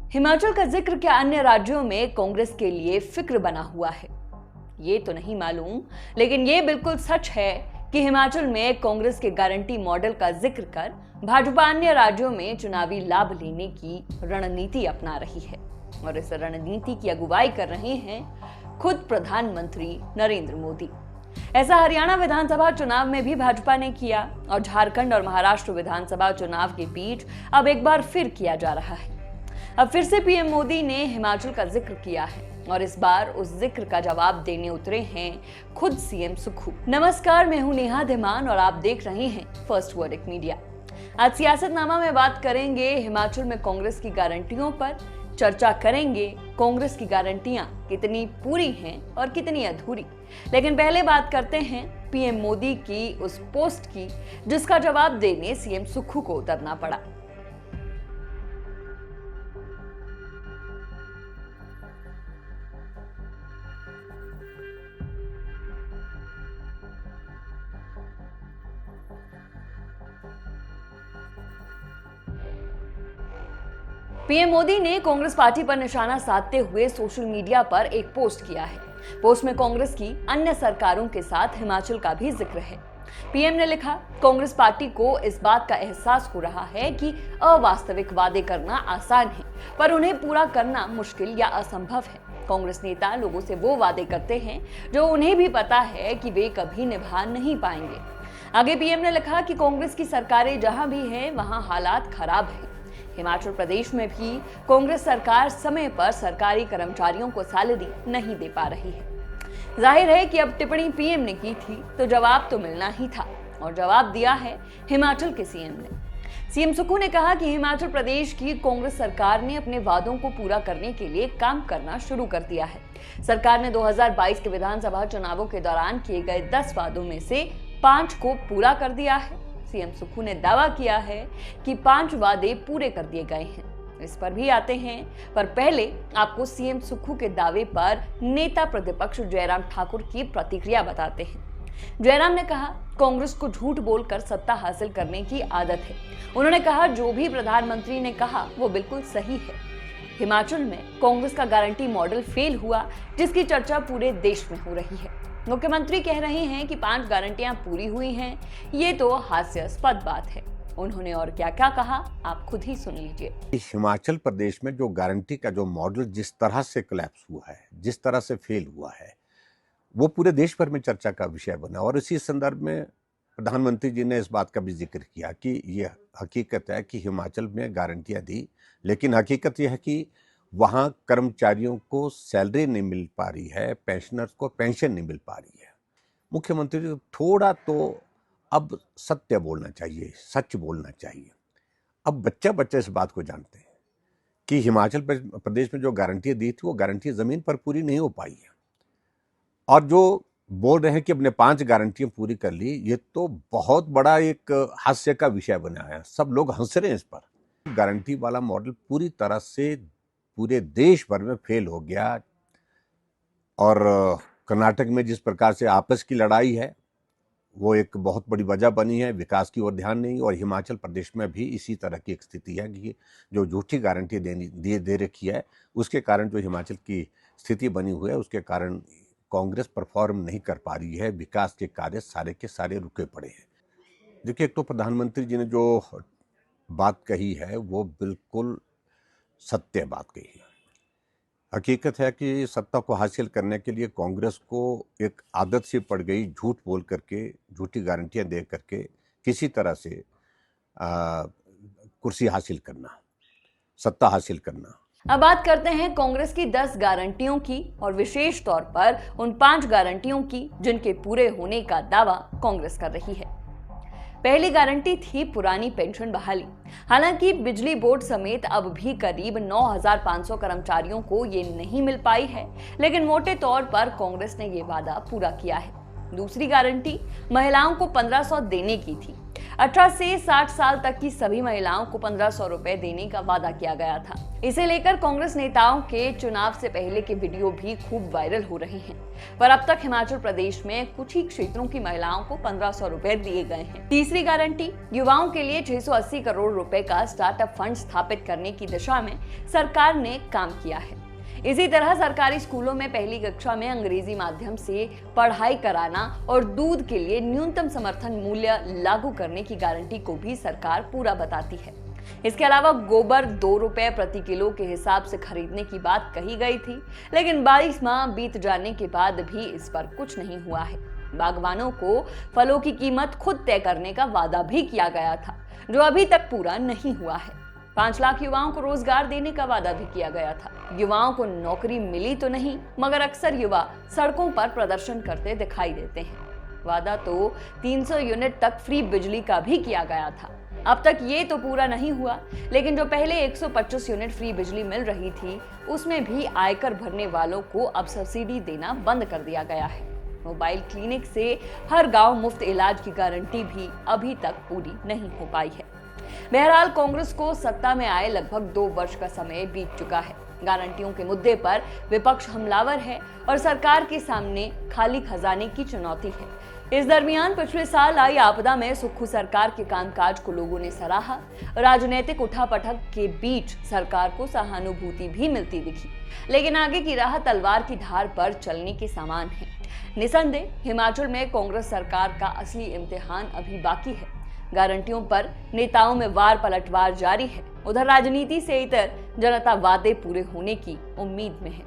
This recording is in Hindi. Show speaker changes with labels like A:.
A: हिमाचल का जिक्र क्या अन्य राज्यों में कांग्रेस के लिए फिक्र बना हुआ है, ये तो नहीं मालूम, लेकिन ये बिल्कुल सच है कि हिमाचल में कांग्रेस के गारंटी मॉडल का जिक्र कर भाजपा अन्य राज्यों में चुनावी लाभ लेने की रणनीति अपना रही है और इस रणनीति की अगुवाई कर रहे हैं खुद प्रधानमंत्री नरेंद्र मोदी। ऐसा हरियाणा विधानसभा चुनाव में भी भाजपा ने किया और झारखंड और महाराष्ट्र विधानसभा चुनाव के बीच अब एक बार फिर किया जा रहा है। अब फिर से पीएम मोदी ने हिमाचल का जिक्र किया है और इस बार उस जिक्र का जवाब देने उतरे हैं खुद सीएम सुक्खू। नमस्कार, मैं हूं नेहा धीमान और आप देख रहे हैं फर्स्ट वर्डिक मीडिया। आज सियासतनामा में बात करेंगे हिमाचल में कांग्रेस की गारंटियों पर, चर्चा करेंगे कांग्रेस की गारंटियां कितनी पूरी हैं और कितनी अधूरी। लेकिन पहले बात करते हैं पीएम मोदी की उस पोस्ट की जिसका जवाब देने सीएम सुक्खू को उतरना पड़ा। पीएम मोदी ने कांग्रेस पार्टी पर निशाना साधते हुए सोशल मीडिया पर एक पोस्ट किया है। पोस्ट में कांग्रेस की अन्य सरकारों के साथ हिमाचल का भी जिक्र है। पीएम ने लिखा, कांग्रेस पार्टी को इस बात का एहसास हो रहा है कि अवास्तविक वादे करना आसान है पर उन्हें पूरा करना मुश्किल या असंभव है। कांग्रेस नेता लोगों से वो वादे करते हैं जो उन्हें भी पता है कि वे कभी निभा नहीं पाएंगे। आगे पीएम ने लिखा कि कांग्रेस की सरकारें जहां भी हैं वहां हालात खराब हैं। हिमाचल प्रदेश में भी कांग्रेस सरकार समय पर सरकारी कर्मचारियों को सैलरी नहीं दे पा रही है। जाहिर है कि अब टिप्पणी पीएम ने की थी तो जवाब तो मिलना ही था और जवाब दिया है हिमाचल के सीएम ने। सीएम सुक्खू ने कहा कि हिमाचल प्रदेश की कांग्रेस सरकार ने अपने वादों को पूरा करने के लिए काम करना शुरू कर दिया है। सरकार ने 2022 के विधानसभा चुनावों के दौरान किए गए 10 वादों में से 5 को पूरा कर दिया है। सीएम सुक्खू ने दावा किया है कि 5 वादे पूरे कर दिए गए हैं। इस पर भी आते हैं, पर पहले आपको सीएम सुक्खू के दावे पर नेता प्रतिपक्ष जयराम ठाकुर की प्रतिक्रिया बताते हैं। जयराम ने कहा, कांग्रेस को झूठ बोलकर सत्ता हासिल करने की आदत है। उन्होंने कहा, जो भी प्रधानमंत्री ने कहा वो बिल्कुल सही है। हिमाचल में कांग्रेस का गारंटी मॉडल फेल हुआ जिसकी चर्चा पूरे देश में हो रही है। मुख्यमंत्री कह रहे हैं कि 5 गारंटियां पूरी हुई हैं, ये तो हास्यास्पद बात है। उन्होंने और क्या क्या कहा आप खुद ही सुन लीजिए।
B: हिमाचल प्रदेश में जो गारंटी का जो मॉडल जिस तरह से कोलैप्स हुआ है, जिस तरह से फेल हुआ है, वो पूरे देश भर में चर्चा का विषय बना और इसी संदर्भ में प्रधानमंत्री जी ने इस बात का भी जिक्र किया कि ये हकीकत है कि हिमाचल में गारंटियां दी, लेकिन हकीकत यह है कि वहाँ कर्मचारियों को सैलरी नहीं मिल पा रही है, पेंशनर्स को पेंशन नहीं मिल पा रही है। मुख्यमंत्री जी थोड़ा तो अब सत्य बोलना चाहिए, सच बोलना चाहिए। अब बच्चा इस बात को जानते हैं कि हिमाचल प्रदेश में जो गारंटियाँ दी थी वो गारंटियाँ ज़मीन पर पूरी नहीं हो पाई है और जो बोल रहे हैं कि अपने 5 गारंटियाँ पूरी कर ली, ये तो बहुत बड़ा एक हास्य का विषय बना है। सब लोग हंस रहे हैं इस पर। गारंटी वाला मॉडल पूरी तरह से पूरे देश भर में फेल हो गया और कर्नाटक में जिस प्रकार से आपस की लड़ाई है वो एक बहुत बड़ी वजह बनी है, विकास की ओर ध्यान नहीं। और हिमाचल प्रदेश में भी इसी तरह की एक स्थिति है कि जो झूठी गारंटी दे रखी है उसके कारण जो हिमाचल की स्थिति बनी हुई है उसके कारण कांग्रेस परफॉर्म नहीं कर पा रही है। विकास के कार्य सारे के सारे रुके पड़े हैं। देखिए, एक तो प्रधानमंत्री जी ने जो बात कही है वो बिल्कुल सत्य बात कही है। हकीकत है कि सत्ता को हासिल करने के लिए कांग्रेस को एक आदत सी पड़ गई झूठ बोल करके, झूठी गारंटियां दे करके किसी तरह से कुर्सी हासिल करना, सत्ता हासिल करना।
A: अब बात करते हैं कांग्रेस की 10 गारंटियों की और विशेष तौर पर उन 5 गारंटियों की जिनके पूरे होने का दावा कांग्रेस कर रही है। पहली गारंटी थी पुरानी पेंशन बहाली। हालांकि बिजली बोर्ड समेत अब भी करीब 9,500 कर्मचारियों को ये नहीं मिल पाई है, लेकिन मोटे तौर पर कांग्रेस ने ये वादा पूरा किया है। दूसरी गारंटी महिलाओं को 1500 देने की थी। 18 से 60 साल तक की सभी महिलाओं को 1500 रुपए देने का वादा किया गया था। इसे लेकर कांग्रेस नेताओं के चुनाव से पहले के वीडियो भी खूब वायरल हो रहे हैं। पर अब तक हिमाचल प्रदेश में कुछ ही क्षेत्रों की महिलाओं को 1500 रुपए दिए गए हैं। तीसरी गारंटी, युवाओं के लिए 680 करोड़ रुपए का स्टार्टअप फंड स्थापित करने की दिशा में सरकार ने काम किया है। इसी तरह सरकारी स्कूलों में पहली कक्षा में अंग्रेजी माध्यम से पढ़ाई कराना और दूध के लिए न्यूनतम समर्थन मूल्य लागू करने की गारंटी को भी सरकार पूरा बताती है। इसके अलावा गोबर 2 रुपए प्रति किलो के हिसाब से खरीदने की बात कही गई थी, लेकिन 22 माह बीत जाने के बाद भी इस पर कुछ नहीं हुआ है। बागवानों को फलों की कीमत खुद तय करने का वादा भी किया गया था, जो अभी तक पूरा नहीं हुआ है। 5 लाख युवाओं को रोजगार देने का वादा भी किया गया था। युवाओं को नौकरी मिली तो नहीं, मगर अक्सर युवा सड़कों पर प्रदर्शन करते दिखाई देते हैं। वादा तो 300 यूनिट तक फ्री बिजली का भी किया गया था। अब तक ये तो पूरा नहीं हुआ, लेकिन जो पहले 125 यूनिट फ्री बिजली मिल रही थी, उसमें भी आयकर भरने वालों को अब सब्सिडी देना बंद कर दिया गया है। मोबाइल क्लिनिक से हर गांव मुफ्त इलाज की गारंटी भी अभी तक पूरी नहीं हो पाई है। बहरहाल कांग्रेस को सत्ता में आए लगभग 2 वर्ष का समय बीत चुका है। गारंटियों के मुद्दे पर विपक्ष हमलावर है और सरकार के सामने खाली खजाने की चुनौती है। इस दरमियान पिछले साल आई आपदा में सुक्खू सरकार के कामकाज को लोगों ने सराहा। राजनीतिक उठापटक के बीच सरकार को सहानुभूति भी मिलती दिखी, लेकिन आगे की राह तलवार की धार पर चलने के समान है। निसंदेह हिमाचल में कांग्रेस सरकार का असली इम्तिहान अभी बाकी है। गारंटियों पर नेताओं में वार पलटवार जारी है। उधर राजनीति से इतर जनता वादे पूरे होने की उम्मीद में है।